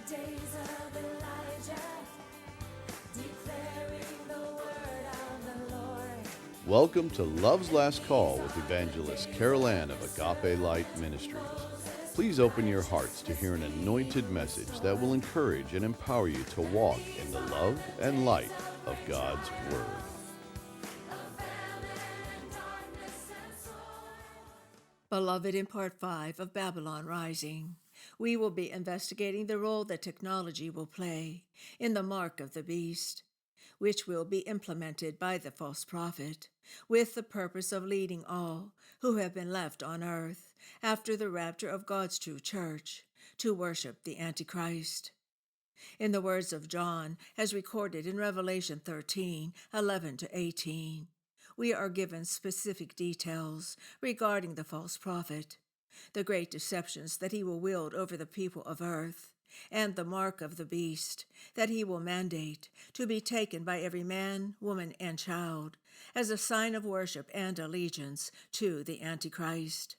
days of Elijah, declaring the word of the Lord. Welcome to Love's Last Call with Evangelist Carol Ann of Agape Light Ministries. Please open your hearts to hear an anointed message that will encourage and empower you to walk in the love and light of God's Word. Beloved, in Part 5 of Babylon Rising, we will be investigating the role that technology will play in the mark of the beast, which will be implemented by the false prophet, with the purpose of leading all who have been left on earth after the rapture of God's true church to worship the Antichrist. In the words of John, as recorded in Revelation 13:11-18, we are given specific details regarding the false prophet, the great deceptions that he will wield over the people of earth, and the mark of the beast that he will mandate to be taken by every man, woman, and child as a sign of worship and allegiance to the Antichrist.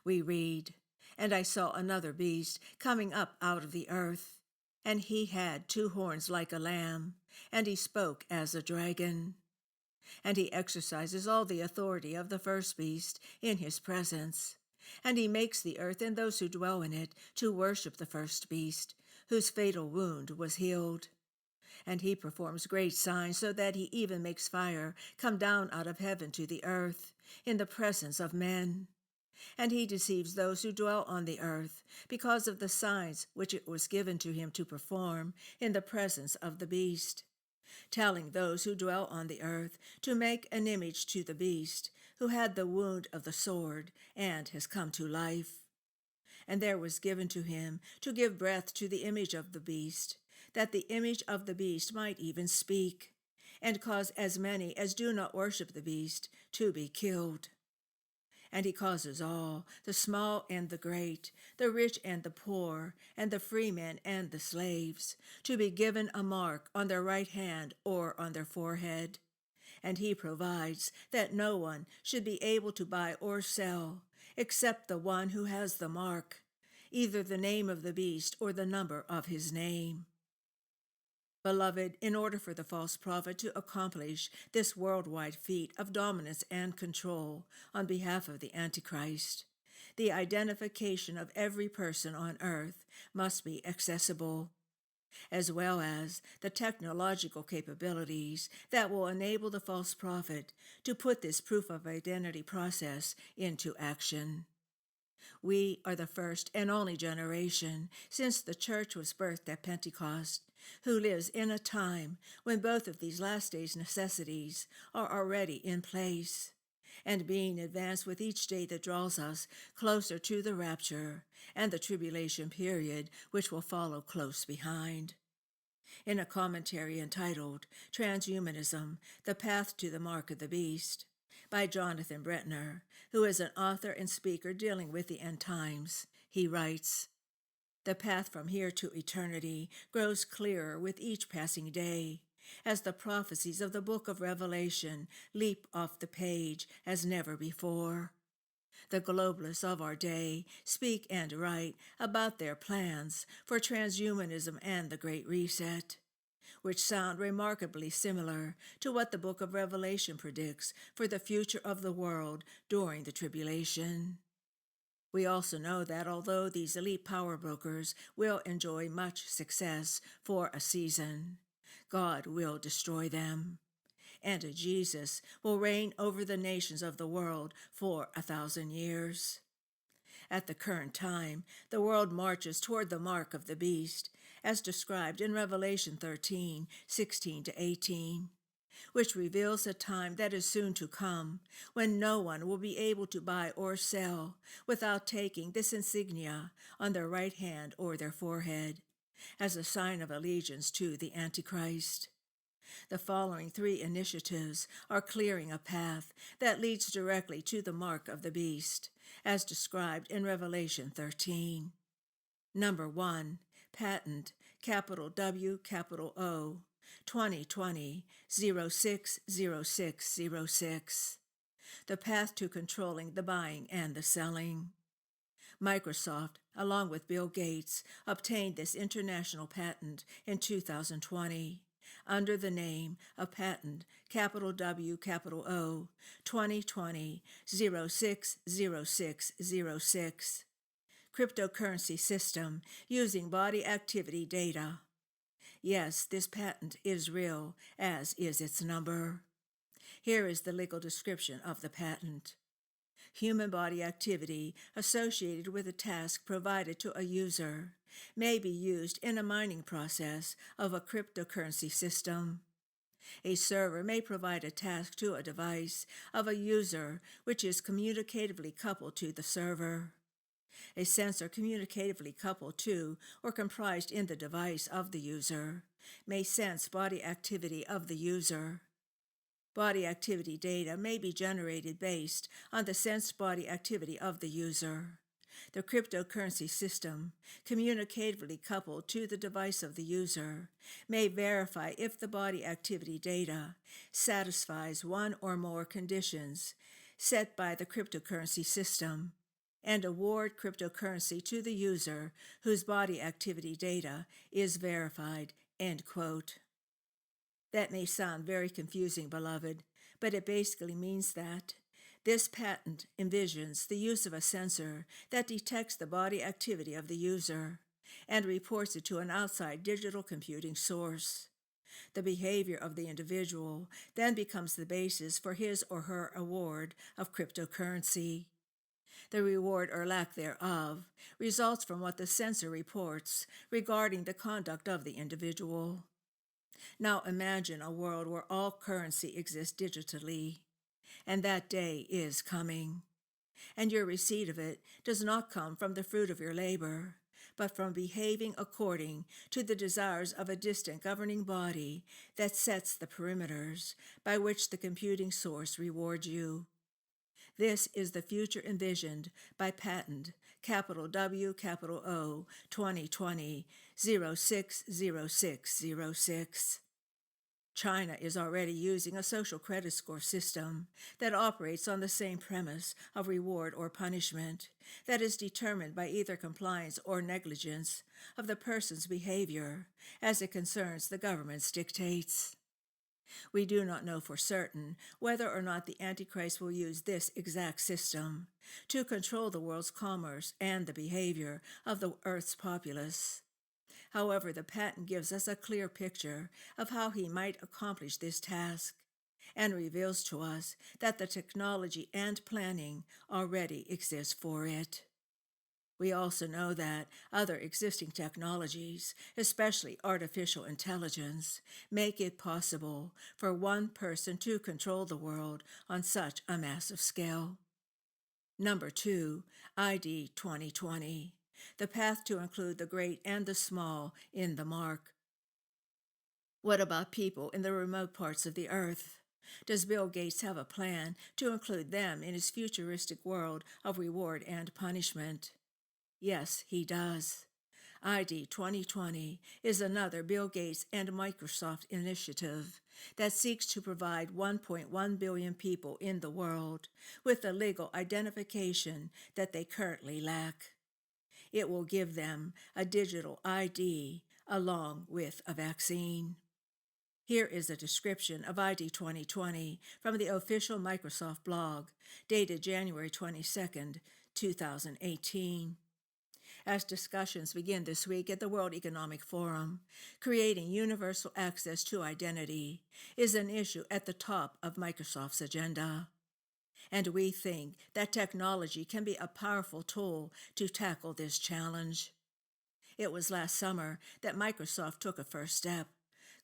We read, "And I saw another beast coming up out of the earth, and he had 2 horns like a lamb, and he spoke as a dragon. And he exercises all the authority of the first beast in his presence. And he makes the earth and those who dwell in it to worship the first beast, whose fatal wound was healed. And he performs great signs, so that he even makes fire come down out of heaven to the earth in the presence of men. And he deceives those who dwell on the earth because of the signs which it was given to him to perform in the presence of the beast, telling those who dwell on the earth to make an image to the beast, who had the wound of the sword and has come to life. And there was given to him to give breath to the image of the beast, that the image of the beast might even speak, and cause as many as do not worship the beast to be killed. And he causes all, the small and the great, the rich and the poor, and the freemen and the slaves, to be given a mark on their right hand or on their forehead. And he provides that no one should be able to buy or sell, except the one who has the mark, either the name of the beast or the number of his name." Beloved, in order for the false prophet to accomplish this worldwide feat of dominance and control on behalf of the Antichrist, the identification of every person on earth must be accessible, as well as the technological capabilities that will enable the false prophet to put this proof of identity process into action. We are the first and only generation, since the church was birthed at Pentecost, who lives in a time when both of these last days necessities are already in place, and being advanced with each day that draws us closer to the rapture and the tribulation period which will follow close behind. In a commentary entitled Transhumanism, The Path to the Mark of the Beast, by Jonathan Brentner, who is an author and speaker dealing with the end times, he writes, "The path from here to eternity grows clearer with each passing day, as the prophecies of the book of Revelation leap off the page as never before. The globalists of our day speak and write about their plans for transhumanism and the Great Reset, which sound remarkably similar to what the book of Revelation predicts for the future of the world during the tribulation. We also know that although these elite power brokers will enjoy much success for a season, God will destroy them, and Jesus will reign over the nations of the world for 1,000 years. At the current time, the world marches toward the mark of the beast, as described in Revelation 13:16-18, which reveals a time that is soon to come, when no one will be able to buy or sell without taking this insignia on their right hand or their forehead, as a sign of allegiance to the Antichrist. The following 3 initiatives are clearing a path that leads directly to the mark of the beast, as described in Revelation 13. Number 1, patent, capital W, capital O, 2020-060606. The path to controlling the buying and the selling. Microsoft, along with Bill Gates, obtained this international patent in 2020 under the name of Patent capital W capital O 2020 060606, cryptocurrency system using body activity data. Yes, this patent is real, as is its number. Here is the legal description of the patent. Human body activity associated with a task provided to a user may be used in a mining process of a cryptocurrency system. A server may provide a task to a device of a user which is communicatively coupled to the server. A sensor communicatively coupled to or comprised in the device of the user may sense body activity of the user. Body activity data may be generated based on the sensed body activity of the user. The cryptocurrency system, communicatively coupled to the device of the user, may verify if the body activity data satisfies one or more conditions set by the cryptocurrency system, and award cryptocurrency to the user whose body activity data is verified, end quote. That may sound very confusing, beloved, but it basically means that this patent envisions the use of a sensor that detects the body activity of the user and reports it to an outside digital computing source. The behavior of the individual then becomes the basis for his or her award of cryptocurrency. The reward or lack thereof results from what the sensor reports regarding the conduct of the individual. Now imagine a world where all currency exists digitally, and that day is coming, and your receipt of it does not come from the fruit of your labor, but from behaving according to the desires of a distant governing body that sets the perimeters by which the computing source rewards you. This is the future envisioned by Patent capital W capital O 2020 060606. China is already using a social credit score system that operates on the same premise of reward or punishment that is determined by either compliance or negligence of the person's behavior as it concerns the government's dictates. We do not know for certain whether or not the Antichrist will use this exact system to control the world's commerce and the behavior of the Earth's populace. However, the patent gives us a clear picture of how he might accomplish this task and reveals to us that the technology and planning already exist for it. We also know that other existing technologies, especially artificial intelligence, make it possible for one person to control the world on such a massive scale. Number 2, ID 2020. The path to include the great and the small in the mark. What about people in the remote parts of the earth? Does Bill Gates have a plan to include them in his futuristic world of reward and punishment? Yes, he does. ID 2020 is another Bill Gates and Microsoft initiative that seeks to provide 1.1 billion people in the world with the legal identification that they currently lack. It will give them a digital ID along with a vaccine. Here is a description of ID 2020 from the official Microsoft blog, dated January 22, 2018. As discussions begin this week at the World Economic Forum, creating universal access to identity is an issue at the top of Microsoft's agenda. And we think that technology can be a powerful tool to tackle this challenge. It was last summer that Microsoft took a first step,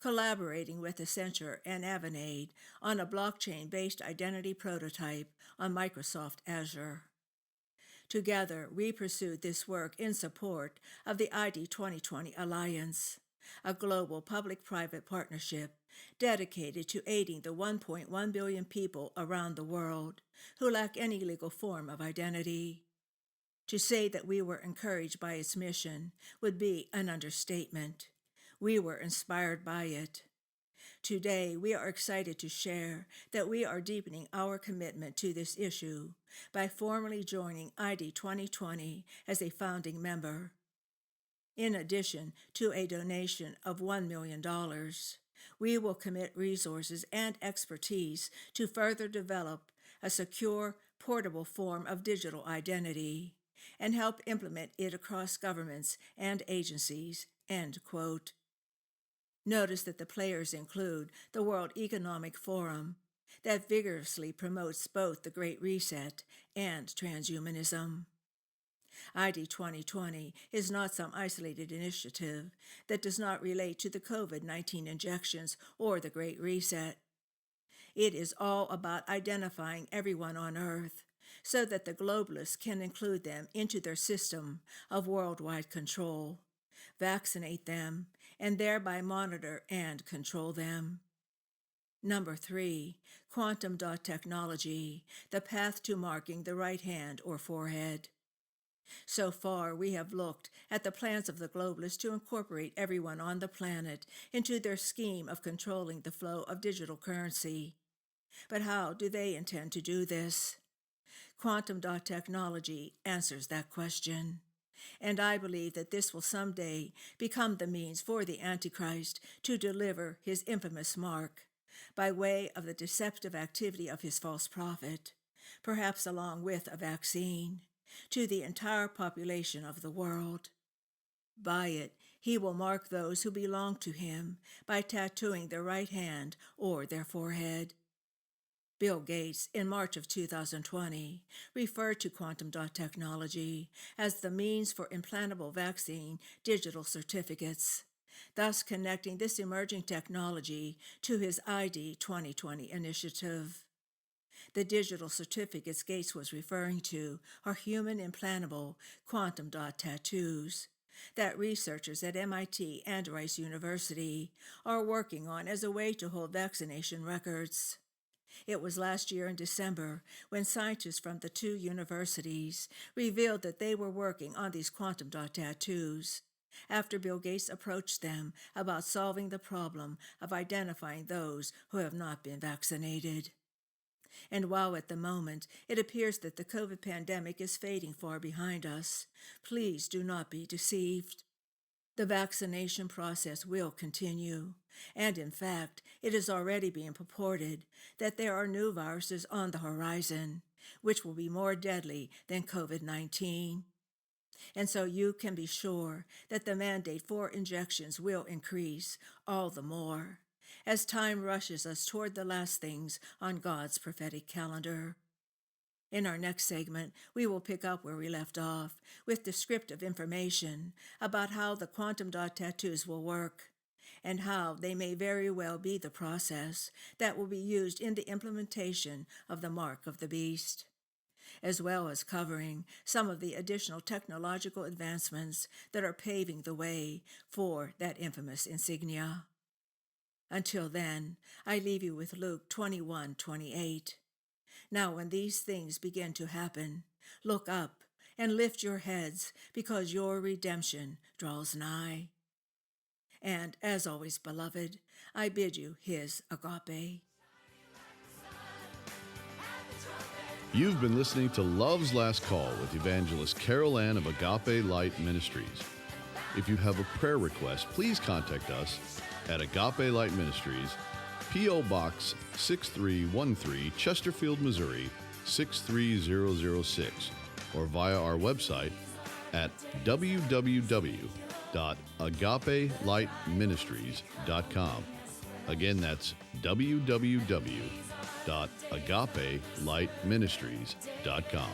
collaborating with Accenture and Avanade on a blockchain-based identity prototype on Microsoft Azure. Together, we pursued this work in support of the ID 2020 Alliance, a global public-private partnership dedicated to aiding the 1.1 billion people around the world who lack any legal form of identity. To say that we were encouraged by its mission would be an understatement. We were inspired by it. Today, we are excited to share that we are deepening our commitment to this issue by formally joining ID 2020 as a founding member. In addition to a donation of $1 million, we will commit resources and expertise to further develop a secure, portable form of digital identity and help implement it across governments and agencies, end quote. Notice that the players include the World Economic Forum, that vigorously promotes both the Great Reset and transhumanism. ID 2020 is not some isolated initiative that does not relate to the COVID-19 injections or the Great Reset. It is all about identifying everyone on Earth so that the globalists can include them into their system of worldwide control, vaccinate them, and thereby monitor and control them. Number 3, quantum dot technology, the path to marking the right hand or forehead. So far, we have looked at the plans of the globalists to incorporate everyone on the planet into their scheme of controlling the flow of digital currency. But how do they intend to do this? Quantum dot technology answers that question. And I believe that this will someday become the means for the Antichrist to deliver his infamous mark by way of the deceptive activity of his false prophet, perhaps along with a vaccine, to the entire population of the world. By it, he will mark those who belong to him by tattooing their right hand or their forehead. Bill Gates, in March of 2020, referred to quantum dot technology as the means for implantable vaccine digital certificates, thus connecting this emerging technology to his ID 2020 initiative. The digital certificates Gates was referring to are human implantable quantum dot tattoos that researchers at MIT and Rice University are working on as a way to hold vaccination records. It was last year in December when scientists from the two universities revealed that they were working on these quantum dot tattoos after Bill Gates approached them about solving the problem of identifying those who have not been vaccinated. And while at the moment it appears that the COVID pandemic is fading far behind us, please do not be deceived. The vaccination process will continue, and in fact, it is already being purported that there are new viruses on the horizon, which will be more deadly than COVID-19. And so you can be sure that the mandate for injections will increase all the more as time rushes us toward the last things on God's prophetic calendar. In our next segment, we will pick up where we left off with descriptive information about how the quantum dot tattoos will work and how they may very well be the process that will be used in the implementation of the mark of the beast, as well as covering some of the additional technological advancements that are paving the way for that infamous insignia. Until then, I leave you with Luke 21:28. Now when these things begin to happen, look up and lift your heads, because your redemption draws nigh. And as always, beloved, I bid you his agape. You've been listening to Love's Last Call with Evangelist Carol Ann of Agape Light Ministries. If you have a prayer request, please contact us at Agape Light Ministries, P.O. Box 6313, Chesterfield, Missouri 63006, or via our website at www.agapelightministries.com. Again, that's www.agapelightministries.com.